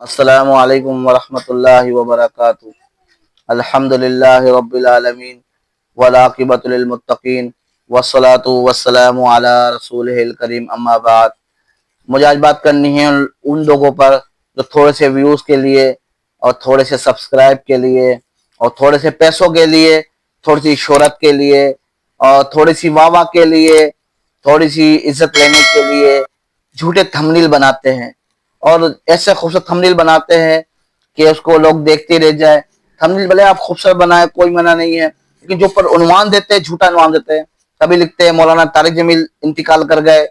अस्सलामु अलैकुम वरहमतुल्लाहि वबरकातुहू। अल्हम्दुलिल्लाहि रब्बिल आलमीन वल आक़िबतु लिल मुत्तक़ीन वस्सलातु वस्सलामु अला रसूलिहिल करीम अम्मा बाद। मुझे आज बात करनी है उन लोगों पर जो थोड़े से व्यूज़ के लिए और थोड़े से सब्सक्राइब के लिए और थोड़े से पैसों के लिए, थोड़ी सी शोहरत के लिए और थोड़ी सी वाह के लिए, थोड़ी सी इज्जत लेने के लिए झूठे थंबनेल बनाते हैं और ऐसे खूबसूरत थंबनेल बनाते हैं कि उसको लोग देखते रह जाए। थंबनेल भले आप खूबसूरत बनाए, कोई मना नहीं है, लेकिन जो ऊपर उन्वान देते हैं झूठा उन्वान देते हैं। कभी लिखते हैं मौलाना तारिक जमील इंतकाल कर गए,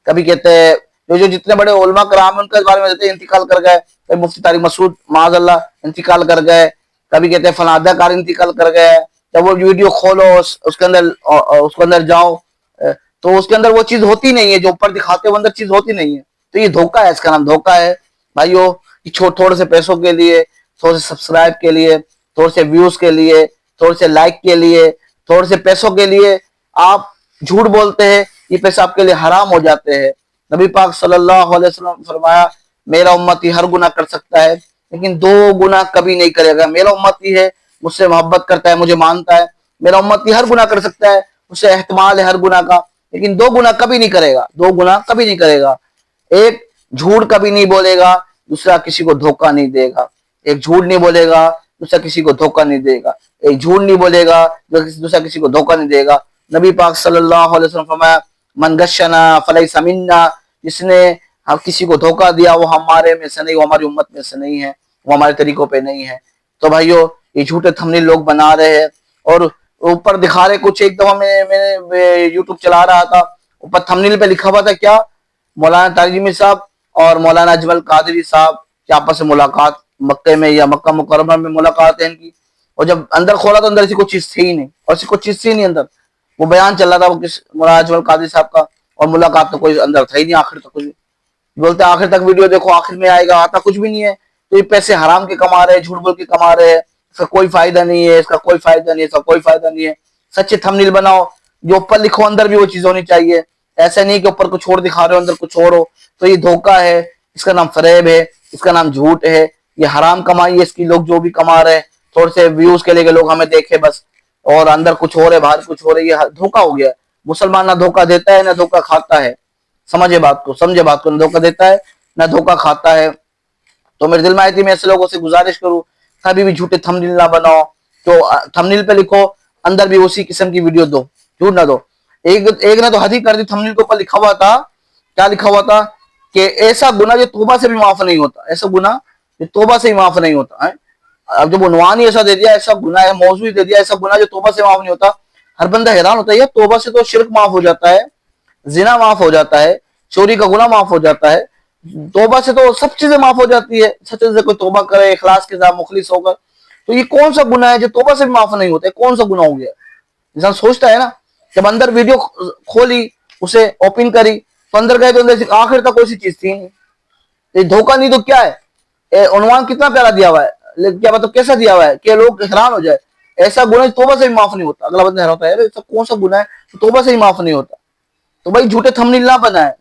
कभी कहते हैं जो जितने बड़े उलमा कराम है उनके बारे में देते हैं इंतकाल कर गए, कभी मुफ्ती तारिक मसूद माज़अल्लाह इंतकाल कर गए, कभी कहते हैं फलां अदाकार इंतकाल कर गए। जब वो वीडियो खोलो उसके अंदर जाओ तो उसके अंदर वो चीज होती नहीं है जो ऊपर दिखाते हैं, वो अंदर चीज होती नहीं है। तो ये धोखा है, इसका नाम धोखा है भाइयों। थोड़े से पैसों के लिए, थोड़े से सब्सक्राइब के लिए, थोड़े से व्यूज के लिए, थोड़े से लाइक के लिए, थोड़े से पैसों के लिए आप झूठ बोलते हैं, ये पैसे आपके लिए हराम हो जाते हैं। नबी पाक सल्लल्लाहु अलैहि वसल्लम फरमाया, मेरा उम्मती हर गुनाह कर सकता है लेकिन दो गुनाह कभी नहीं करेगा। मेरा उम्मती है, मुझसे मोहब्बत करता है, मुझे मानता है। मेरा उम्मती हर गुनाह कर सकता है, उससे एहतमाल है हर गुनाह का, लेकिन दो गुनाह कभी नहीं करेगा। दो गुनाह कभी नहीं करेगा। एक झूठ कभी नहीं बोलेगा, दूसरा किसी को धोखा नहीं देगा। एक झूठ नहीं बोलेगा, दूसरा किसी को धोखा नहीं देगा। एक झूठ नहीं बोलेगा, दूसरा किसी को धोखा नहीं देगा। नबी पाक सल्लल्लाहु अलैहि वसल्लम फरमाया, मन गशना फलैसा मिन्ना, जिसने हम किसी को धोखा दिया वो हमारे में से नहीं, वो हमारी उम्मत में से नहीं है, वो हमारे तरीकों पे नहीं है। तो भाइयों, ये झूठे थंबनेल लोग बना रहे हैं और ऊपर दिखा रहे कुछ। एक दफा मैंने यूट्यूब चला रहा था, ऊपर थंबनेल पे लिखा हुआ था क्या, मौलाना तारिक जमील साहब और मौलाना अजमल कादरी साहब की आपस में मुलाकात मक्के में या मक्का मुकर्रमा में मुलाकात है इनकी। और जब अंदर खोला तो अंदर ऐसी कोई चीज थी ही नहीं, और ऐसी कोई चीज थी नहीं अंदर। वो बयान चल रहा था वो किस मौलाना अजमल कादरी साहब का, और मुलाकात तो कोई अंदर था ही नहीं आखिर तक। कुछ बोलते आखिर तक वीडियो देखो, आखिर में आएगा, आता कुछ भी नहीं है। तो ये पैसे हराम के कमा रहे हैं, झूठ बोल के कमा रहे हैं, इसका कोई फायदा नहीं है, इसका कोई फायदा नहीं है, इसका कोई फायदा नहीं है। सच्चे थंबनेल बनाओ, जो ऊपर लिखो अंदर भी वो चीज होनी चाहिए। ऐसा नहीं कि ऊपर कुछ और दिखा रहे हो अंदर कुछ और हो। तो ये धोखा है, इसका नाम फरेब है, इसका नाम झूठ है, ये हराम कमाई है इसकी। लोग जो भी कमा रहे हैं थोड़े से व्यूज के लिए लोग हमें देखे बस, और अंदर कुछ और है बाहर कुछ और है, ये धोखा हो गया। मुसलमान ना धोखा देता है ना धोखा खाता है। समझे बात को, समझे बात को, ना धोखा देता है ना धोखा खाता है। तो मेरे दिल में आई थी मैं ऐसे लोगों से गुजारिश करूं, कभी भी झूठे थंबनेल ना बनाओ। तो थंबनेल पे लिखो, अंदर भी उसी किस्म की वीडियो दो, झूठ ना दो। एक ने तो हद ही कर दी, थंबनेल के ऊपर लिखा हुआ था, क्या लिखा हुआ था कि ऐसा गुनाह जो तौबा से भी माफ नहीं होता, ऐसा गुनाह जो तौबा से भी माफ नहीं होता है। अब जब उन्वान ही ऐसा दे दिया, ऐसा गुनाह है, मौजू ही दे दिया, ऐसा गुनाह जो तौबा से माफ नहीं होता। हर बंदा हैरान होता है, यार तौबा से तो शिर्क माफ हो जाता है, जिना माफ हो जाता है, चोरी का गुनाह माफ हो जाता है, तौबा से तो सब चीजें माफ हो जाती है। सच्चे से कोई तौबा करे इखलास के साथ मुखलिस होकर, तो ये कौन सा गुनाह है जो तौबा से भी माफ नहीं होता है? कौन सा गुनाह हो गया? इंसान सोचता है ना। जब अंदर वीडियो खोली, उसे ओपन करी, तो अंदर गए तो अंदर आखिर तक कोई सी चीज थी नहीं। ये धोखा नहीं तो क्या है? उन्वान कितना प्यारा दिया हुआ है, लेकिन क्या मतलब कैसा दिया हुआ है कि लोग हैरान हो जाए। ऐसा गुनाह तौबा से भी माफ नहीं होता। अगला बंदा हैरान होता है, ऐसा कौन सा गुनाह है तो तौबा से ही माफ नहीं होता? तो भाई झूठे थंबनेल ना बनाए,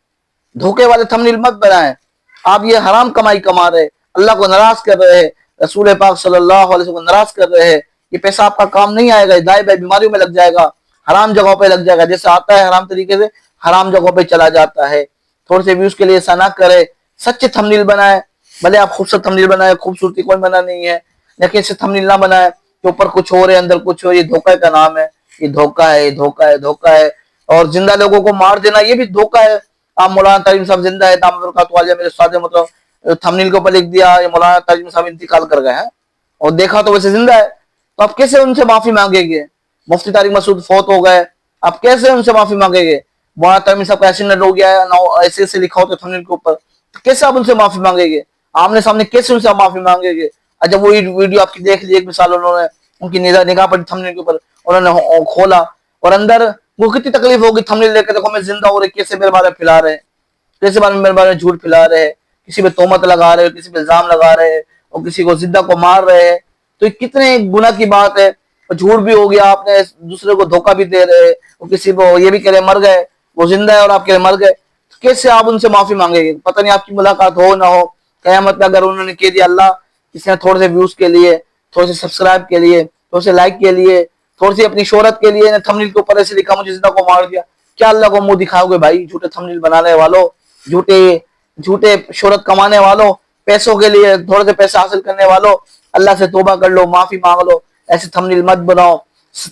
धोखे वाले थंबनेल मत बनाए। आप ये हराम कमाई कमा रहे, अल्लाह को नाराज कर रहे हैं, रसूल पाक सल्लल्लाहु अलैहि वसल्लम को नाराज कर रहे हैं। ये पैसा आपका काम नहीं आएगा, दाएं बाएं बीमारियों में लग जाएगा, हराम जगहों पे लग जाएगा। जैसे आता है हराम तरीके से, हराम जगहों पे चला जाता है। थोड़े से व्यूज के लिए ऐसा ना करे, सच्चे थंबनेल बनाए। भले आप खूबसूरत थंबनेल बनाए, खूबसूरती कोई मना नहीं है, लेकिन ऐसे थंबनेल ना बनाए कि ऊपर कुछ और है अंदर कुछ और। ये धोखा का नाम है, ये धोखा है, ये धोखा है, धोखा है। और जिंदा लोगों को मार देना ये भी धोखा है। आप मौलाना तारिक साहब जिंदा है, मेरे उस्ताद मतलब थंबनेल के ऊपर लिख दिया ये मौलाना तारिक साहब इंतकाल कर गए हैं, और देखा तो वैसे जिंदा है। तो आप कैसे उनसे माफी मांगेंगे? मुफ्ती तारिक मसूद फौत हो गए, आप कैसे उनसे माफी मांगेंगे? मौलाना तारिक साहब का एक्सीडेंट हो गया है, ऐसे ऐसे लिखा होता है थंबनेल के ऊपर, तो कैसे आप उनसे माफी मांगेंगे? आमने सामने कैसे उनसे आप माफी मांगेंगे? जब वो वीडियो आपकी देख ली, एक मिसाल उन्होंने उनकी निगाह पड़ी थंबनेल के ऊपर, उन्होंने खोला और अंदर वो कितनी तकलीफ होगी थंबनेल लेकर, देखो मैं जिंदा हो रही, कैसे मेरे बारे में फैला रहे हैं, कैसे बारे में मेरे बारे में झूठ फैला रहे हैं, किसी पे तोहमत लगा रहे हैं, किसी पे इल्जाम लगा रहे हैं, और किसी को जिंदा को मार रहे हैं। तो ये कितने गुनाह की बात है। और झूठ भी हो गया, आपने दूसरे को धोखा भी दे रहे हैं, और किसी को ये भी कह रहे मर गए, वो जिंदा है और आप कह रहे मर गए। तो कैसे आप उनसे माफी मांगेंगे? पता नहीं आपकी मुलाकात हो ना हो, قیامت میں اگر انہوں نے کہہ دیا اللہ اس نے تھوڑے سے ویوز کے لیے، تھوڑے سے سبسکرائب کے لیے، تھوڑے سے لائک کے لیے، تھوڑی سی اپنی شہرت کے لیے تھمبنیل کے اوپر ایسے لکھا مجھے زندہ کو مار دیا، کیا اللہ کو منہ دکھاؤ گے بھائی؟ جھوٹے تھمبنیل بنانے والوں، جھوٹے شہرت کمانے والوں، پیسوں کے لیے تھوڑے سے پیسے حاصل کرنے والوں، اللہ سے توبہ کر لو، معافی مانگ لو، ایسے تھمبنیل مت بناؤ۔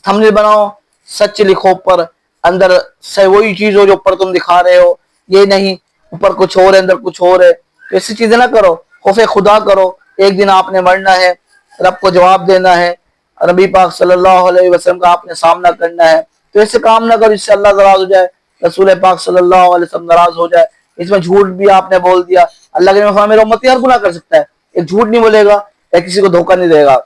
تھمبنیل بناؤ سچ لکھو اوپر، اندر سے وہی چیز ہو جو اوپر تم دکھا رہے ہو، یہ نہیں اوپر کچھ اور ہے اندر کچھ اور ہے۔ تو ایسی چیزیں نہ کرو، خوف خدا کرو، ایک دن آپ نے مرنا ہے، رب کو جواب دینا ہے، نبی پاک صلی اللہ علیہ وسلم کا آپ نے سامنا کرنا ہے، تو ایسے کام نہ کرو اس سے اللہ ناراض ہو جائے، رسول پاک صلی اللہ علیہ وسلم ناراض ہو جائے۔ اس میں جھوٹ بھی آپ نے بول دیا، اللہ کے نبی میرا امتی ہر گناہ کر سکتا ہے، ایک جھوٹ نہیں بولے گا یا کسی کو دھوکہ نہیں دے گا۔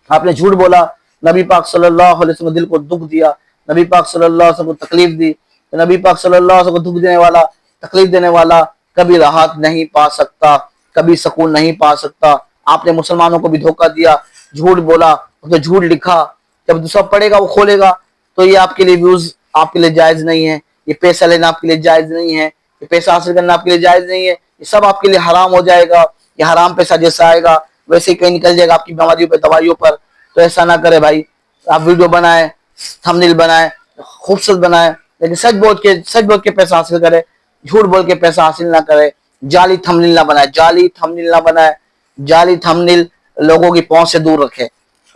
آپ نے جھوٹ بولا، نبی پاک صلی اللہ علیہ وسلم دل کو دکھ دیا، نبی پاک صلی اللہ علیہ وسلم کو تکلیف دی، نبی پاک صلی اللہ علیہ وسلم کو دکھ دینے والا، تکلیف دینے والا کبھی راحت نہیں پا سکتا، کبھی سکون نہیں پا سکتا۔ آپ نے مسلمانوں کو بھی دھوکہ دیا، جھوٹ بولا، اس نے جھوٹ لکھا، جب دوسرا پڑھے گا وہ کھولے گا تو یہ آپ کے لیے ویوز آپ کے لیے جائز نہیں ہے، یہ پیسہ لینا آپ کے لیے جائز نہیں ہے، یہ پیسہ حاصل کرنا آپ کے لیے جائز نہیں ہے، یہ سب آپ کے لیے حرام ہو جائے گا۔ یہ حرام پیسہ جیسا آئے گا ویسے ہی کہیں نکل جائے گا آپ کی بیماریوں پہ، دوائیوں پر۔ تو ایسا نہ کرے بھائی، آپ ویڈیو بنائیں، تھمبنیل بنائیں، خوبصورت بنائیں، لیکن سچ بول کے پیسہ حاصل کرے، جھوٹ بول کے پیسہ حاصل نہ کرے، جعلی تھمبنیل نہ بنائے، جعلی تھمبنیل لوگوں کی پہنچ سے دور رکھے،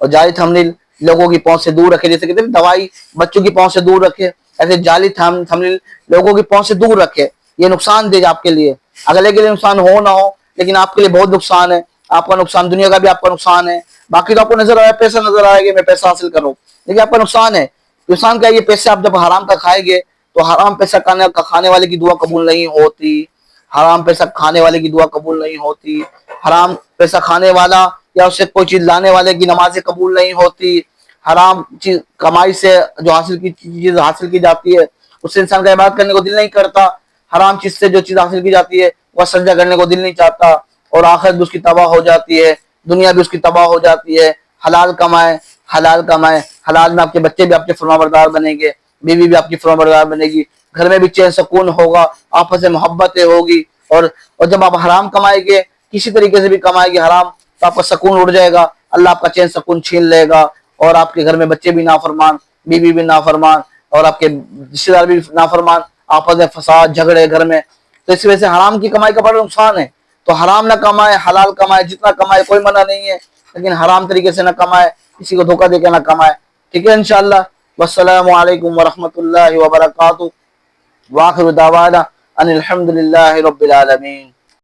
اور جعلی تھمبنیل لوگوں کی پہنچ سے دور رکھے، جیسے کہتے ہیں دوائی بچوں کی پہنچ سے دور رکھے، ایسے جعلی تھمبنیل لوگوں کی پہنچ سے دور رکھے۔ یہ نقصان دے گا آپ کے لیے، اگلے کے لیے نقصان ہو نہ ہو لیکن آپ کے لیے بہت نقصان ہے، آپ کا نقصان دنیا کا بھی آپ کا نقصان ہے۔ باقی تو آپ کو نظر آیا پیسہ نظر آئے گا، میں پیسہ حاصل کروں، لیکن آپ کا نقصان ہے۔ نقصان کیا ہے؟ یہ پیسے آپ جب حرام کا کھائیں گے تو حرام پیسہ کھانے والے کی دعا قبول نہیں ہوتی، حرام پیسہ کھانے والے کی دعا قبول نہیں ہوتی، حرام پیسہ کھانے والا یا اس سے کوئی چیز لانے والے کی نمازیں قبول نہیں ہوتی، حرام چیز کمائی سے جو چیز حاصل کی جاتی ہے اس سے انسان کا عبادت کرنے کو دل نہیں کرتا، حرام چیز سے جو چیز حاصل کی جاتی ہے وہ سجدہ کرنے کو دل نہیں چاہتا، اور آخرت بھی اس کی تباہ ہو جاتی ہے، دنیا بھی اس کی تباہ ہو جاتی ہے۔ حلال کمائے، حلال میں آپ کے بچے بھی آپ کے فرمانبردار بنیں گے، بیوی بھی آپ کی فرمانبردار بنے گی، گھر میں بھی چین سکون ہوگا، آپس میں محبتیں ہوگی، اور جب آپ حرام کمائیں گے، کسی طریقے سے بھی کمائیں گے حرام، تو آپ کا سکون اڑ جائے گا، اللہ آپ کا چین سکون چھین لے گا، اور آپ کے گھر میں بچے بھی نافرمان، بیوی بھی نافرمان، اور آپ کے رشتے دار بھی نافرمان، آپس میں فساد جھگڑے گھر میں۔ تو اس وجہ سے حرام کی کمائی کا بڑا نقصان ہے۔ تو حرام نہ کمائے، حلال کمائے، جتنا کمائے کوئی منع نہیں ہے، لیکن حرام طریقے سے نہ کمائے، کسی کو دھوکہ دے کے نہ کمائے، ٹھیک ہے انشاءاللہ۔ والسلام علیکم ورحمۃ اللہ وبرکاتہ، وآخر دعوانا ان الحمد للہ رب العالمین۔